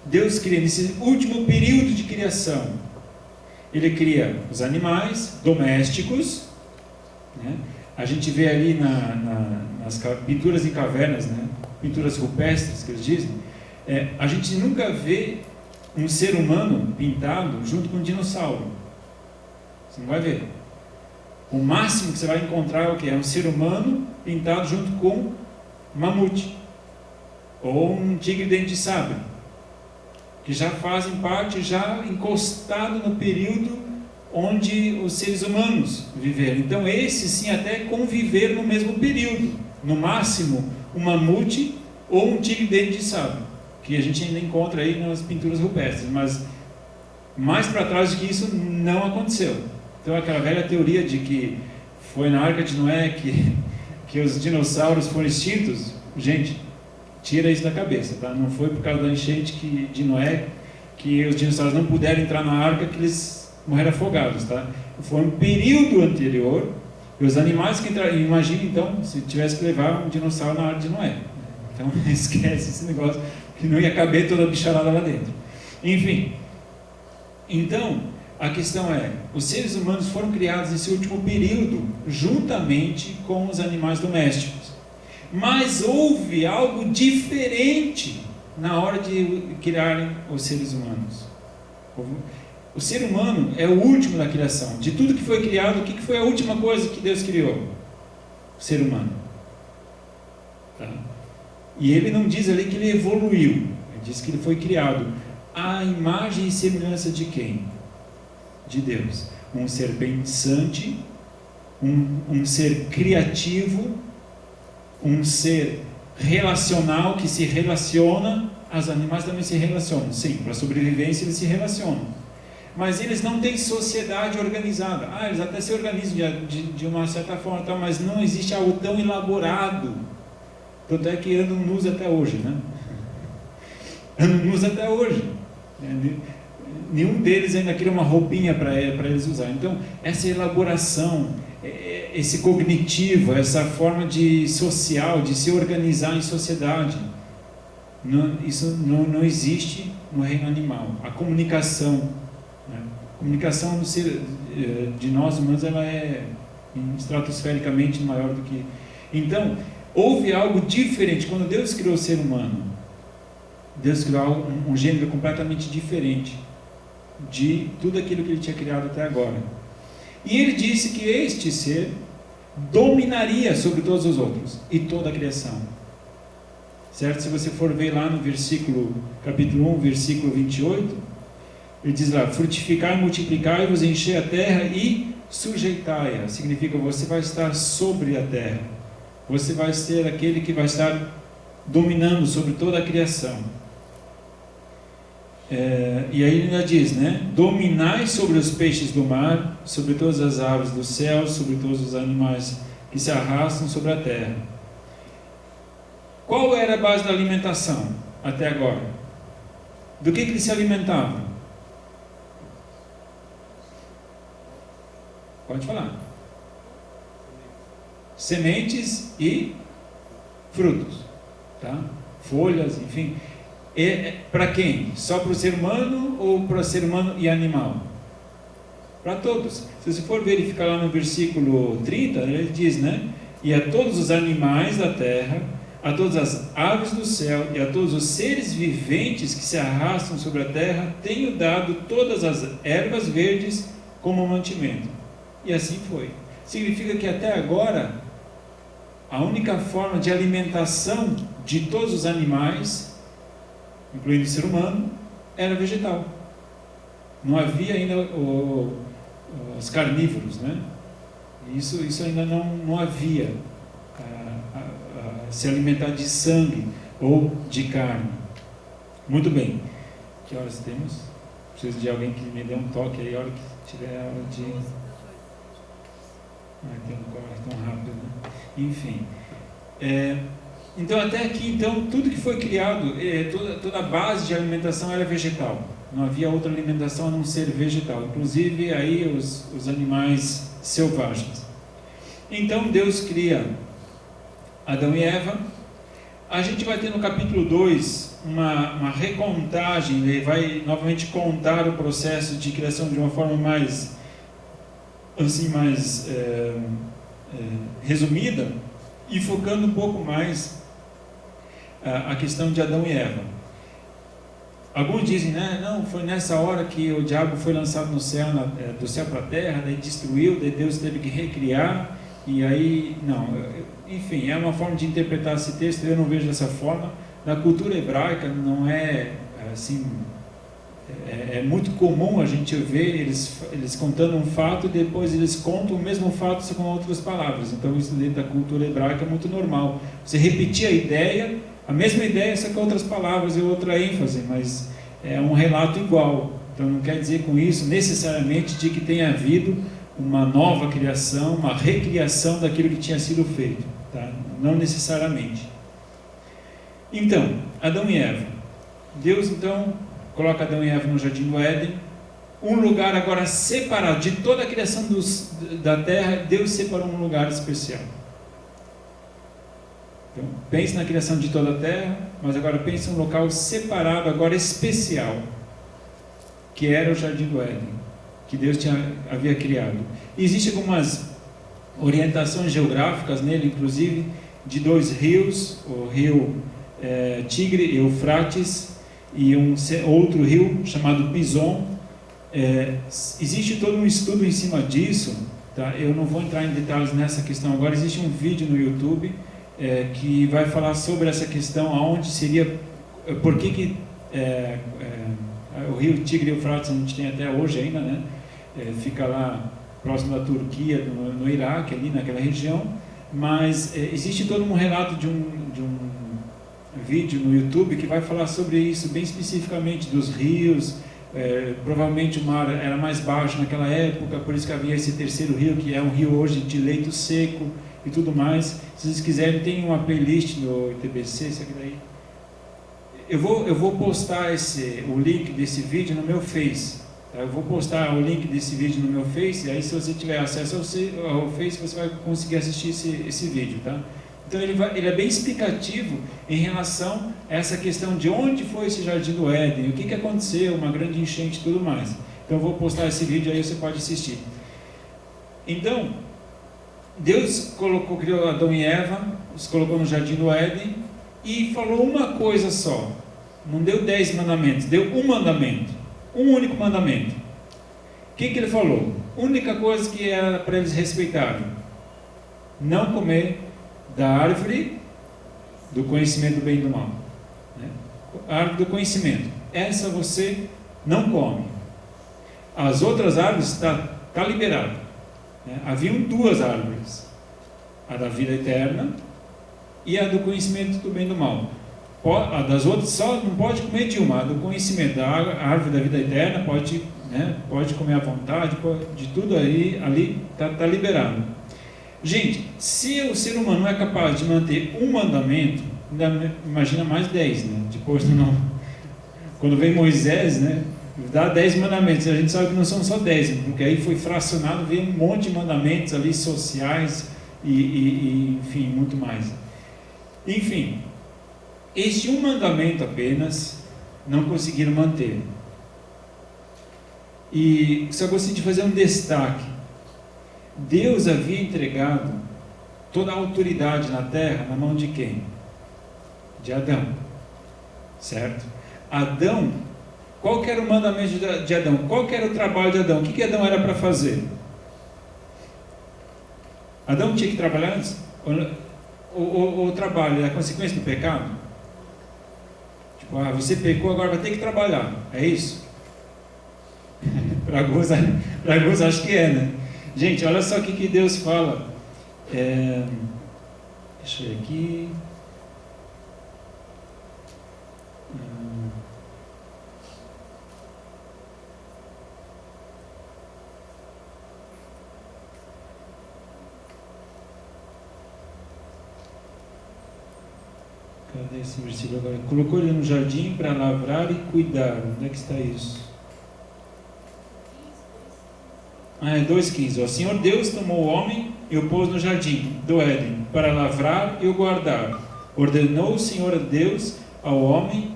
Deus cria, nesse último período de criação, Ele cria os animais domésticos, né? A gente vê ali nas pinturas em cavernas, né? Pinturas rupestres que eles dizem, a gente nunca vê um ser humano pintado junto com um dinossauro. Você não vai ver. O máximo que você vai encontrar é o que? É um ser humano pintado junto com um mamute ou um tigre dente de sabre, que já fazem parte, já encostado no período onde os seres humanos viveram. Então esses sim até conviveram no mesmo período. No máximo um mamute ou um tigre dente de sabre, que a gente ainda encontra aí nas pinturas rupestres, mas mais para trás do que isso não aconteceu. Então aquela velha teoria de que foi na Arca de Noé que os dinossauros foram extintos, gente, tira isso da cabeça, tá? Não foi por causa da enchente de Noé que os dinossauros não puderam entrar na arca que eles morreram afogados, tá? Foi um período anterior, e os animais que entraram, imagina então, se tivesse que levar um dinossauro na Arca de Noé. Então esquece esse negócio, que não ia caber toda a bicharada lá dentro. Enfim, então a questão é, os seres humanos foram criados nesse último período, juntamente com os animais domésticos. Mas houve algo diferente na hora de criarem os seres humanos. O ser humano é o último da criação. De tudo que foi criado, o que foi a última coisa que Deus criou? O ser humano. Tá? E ele não diz ali que ele evoluiu. Ele diz que ele foi criado à imagem e semelhança de quem? De Deus. Um ser pensante, um ser criativo, um ser relacional que se relaciona. Os animais também se relacionam, sim, para sobrevivência eles se relacionam, mas eles não têm sociedade organizada. Eles até se organizam de uma certa forma, tá, mas não existe algo tão elaborado. Tanto é que andam nus até hoje, né? Andam nus até hoje. Nenhum deles ainda cria uma roupinha para eles usar. Então, essa elaboração, esse cognitivo, essa forma de social, de se organizar em sociedade, isso não existe no reino animal. A comunicação, né? A comunicação de nós humanos, ela é estratosfericamente maior do que... Então, houve algo diferente. Quando Deus criou o ser humano, Deus criou um gênero completamente diferente de tudo aquilo que Ele tinha criado até agora. E Ele disse que este ser dominaria sobre todos os outros e toda a criação. certo? Se você for ver lá no capítulo 1, versículo 28, ele diz lá: frutificai, multiplicai-vos, enchei a terra e sujeitai-a. Significa, você vai estar sobre a terra, você vai ser aquele que vai estar dominando sobre toda a criação. E aí ele ainda diz, né? Dominai sobre os peixes do mar, sobre todas as aves do céu, sobre todos os animais que se arrastam sobre a terra. Qual era a base da alimentação até agora? Do que eles se alimentavam? Pode falar. Sementes e frutos, tá? Folhas, enfim. Para quem? Só para o ser humano ou para ser humano e animal? Para todos. Se você for verificar lá no versículo 30, ele diz, né? E a todos os animais da terra, a todas as aves do céu e a todos os seres viventes que se arrastam sobre a terra, tenho dado todas as ervas verdes como mantimento. E assim foi. Significa que até agora, a única forma de alimentação de todos os animais, incluindo o ser humano, era vegetal. Não havia ainda os carnívoros, né? Isso ainda não havia. Se alimentar de sangue ou de carne. Muito bem. Que horas temos? Preciso de alguém que me dê um toque aí, a hora que tiver a hora de... tem um corte tão rápido, né? Enfim. Então até aqui, então, tudo que foi criado, toda a base de alimentação era vegetal. Não havia outra alimentação a não ser vegetal. Inclusive aí os animais selvagens. Então Deus cria Adão e Eva. A gente vai ter no capítulo 2 uma recontagem, ele vai novamente contar o processo de criação de uma forma mais resumida e focando um pouco mais a questão de Adão e Eva. Alguns dizem, né, não, foi nessa hora que o diabo foi lançado no céu, do céu para a terra, daí destruiu, daí Deus teve que recriar, e aí, não, enfim, é uma forma de interpretar esse texto, eu não vejo dessa forma. Na cultura hebraica não é assim, é muito comum a gente ver eles contando um fato e depois eles contam o mesmo fato só com outras palavras. Então isso dentro da cultura hebraica é muito normal, você repetir a mesma ideia só com outras palavras e outra ênfase, mas é um relato igual. Então não quer dizer com isso necessariamente de que tenha havido uma nova criação, uma recriação daquilo que tinha sido feito, tá? Não necessariamente. Então, Adão e Eva. Deus então coloca Adão e Eva no jardim do Éden, um lugar agora separado de toda a criação da terra. Deus separou um lugar especial. Então, pense na criação de toda a terra, mas agora pense em um local separado, agora especial, que era o jardim do Éden, que Deus havia criado. Existem algumas orientações geográficas nele, inclusive, de dois rios, o rio Tigre e Eufrates, e outro rio chamado Pison. Existe todo um estudo em cima disso, tá? Eu não vou entrar em detalhes nessa questão agora. Existe um vídeo no YouTube que vai falar sobre essa questão, aonde seria, por que o rio Tigre e Eufrates a gente tem até hoje ainda, né? Fica lá próximo da Turquia, no Iraque, ali naquela região, mas existe todo um relato de um vídeo no YouTube que vai falar sobre isso bem especificamente, dos rios. Provavelmente o mar era mais baixo naquela época, por isso que havia esse terceiro rio, que é um rio hoje de leito seco e tudo mais. Se vocês quiserem, tem uma playlist no ITBC, isso aqui daí. Eu vou postar o link desse vídeo no meu Face. Tá? Eu vou postar o link desse vídeo no meu Face, e aí se você tiver acesso ao Face, você vai conseguir assistir esse vídeo, tá? Então ele é bem explicativo em relação a essa questão de onde foi esse jardim do Éden, o que aconteceu, uma grande enchente e tudo mais. Então eu vou postar esse vídeo aí, você pode assistir. Então, Deus criou Adão e Eva, os colocou no jardim do Éden e falou uma coisa só. Não deu 10 mandamentos, deu um mandamento, um único mandamento. O que ele falou? Única coisa que era para eles respeitarem: não comer da árvore do conhecimento do bem e do mal. Né? A árvore do conhecimento. Essa você não come. As outras árvores está liberado. Né? Haviam duas árvores. A da vida eterna e a do conhecimento do bem e do mal. A das outras só não pode comer de uma. A do conhecimento da árvore da vida eterna pode, né, pode comer à vontade, de tudo aí, ali está liberado. Gente, se o ser humano não é capaz de manter um mandamento, imagina mais 10, né? Depois não. Quando vem Moisés, né, dá 10 mandamentos, a gente sabe que não são só 10, porque aí foi fracionado, veio um monte de mandamentos ali sociais e enfim, muito mais. Enfim, este um mandamento apenas não conseguiram manter. E só gostaria de fazer um destaque. Deus havia entregado toda a autoridade na terra na mão de quem? De Adão. Certo? Adão, qual que era o mandamento de Adão? Qual que era o trabalho de Adão? O que Adão era para fazer? Adão tinha que trabalhar antes? O trabalho é a consequência do pecado? Tipo, você pecou, agora vai ter que trabalhar. É isso? Para alguns acho que é, né? Gente, olha só o que Deus fala. Deixa eu ver aqui. Cadê esse versículo agora? Colocou ele no jardim para lavrar e cuidar. Onde é que está isso? É 2,15. O Senhor Deus tomou o homem e o pôs no jardim do Éden para lavrar e o guardar. Ordenou o Senhor Deus ao homem,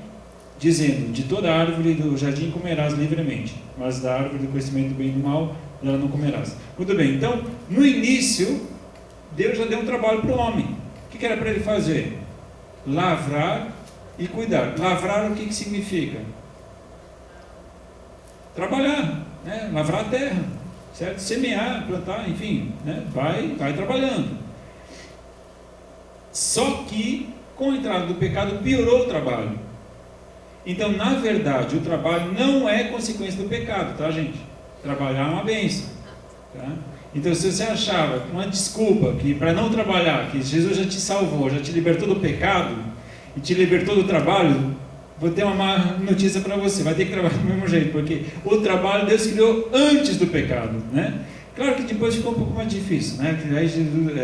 dizendo: de toda árvore do jardim comerás livremente, mas da árvore do conhecimento do bem e do mal dela não comerás. Muito bem, então, no início, Deus já deu um trabalho para o homem. O que era para ele fazer? Lavrar e cuidar. Lavrar, o que significa? Trabalhar, né? Lavrar a terra, certo? Semear, plantar, enfim, né? vai trabalhando. Só que com a entrada do pecado piorou o trabalho. Então, na verdade, o trabalho não é consequência do pecado, tá, gente? Trabalhar é uma bênção, tá? Então, se você achava uma desculpa que para não trabalhar, que Jesus já te salvou, já te libertou do pecado e te libertou do trabalho, vou ter uma má notícia para você: vai ter que trabalhar do mesmo jeito, porque o trabalho Deus criou antes do pecado, né? Claro que depois ficou um pouco mais difícil, né? Que aí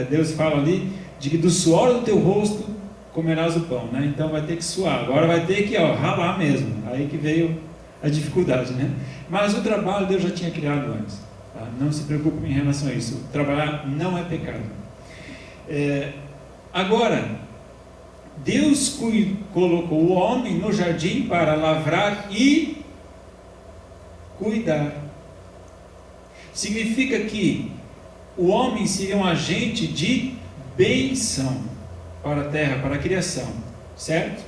Deus fala ali de que do suor do teu rosto comerás o pão, né? Então vai ter que suar, agora vai ter que ralar mesmo. Aí que veio a dificuldade, né? Mas o trabalho Deus já tinha criado antes. Não se preocupe em relação a isso. Trabalhar não é pecado. Agora, Deus colocou o homem no jardim para lavrar e cuidar. Significa que o homem seria um agente de bênção para a terra, para a criação. Certo?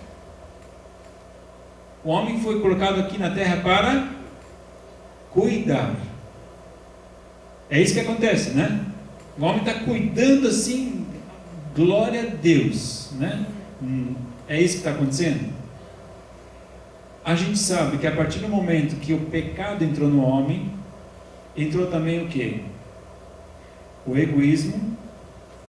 O homem foi colocado aqui na terra para cuidar. É isso que acontece, né? O homem está cuidando assim, glória a Deus, né? É isso que está acontecendo? A gente sabe que a partir do momento que o pecado entrou no homem, entrou também o quê? O egoísmo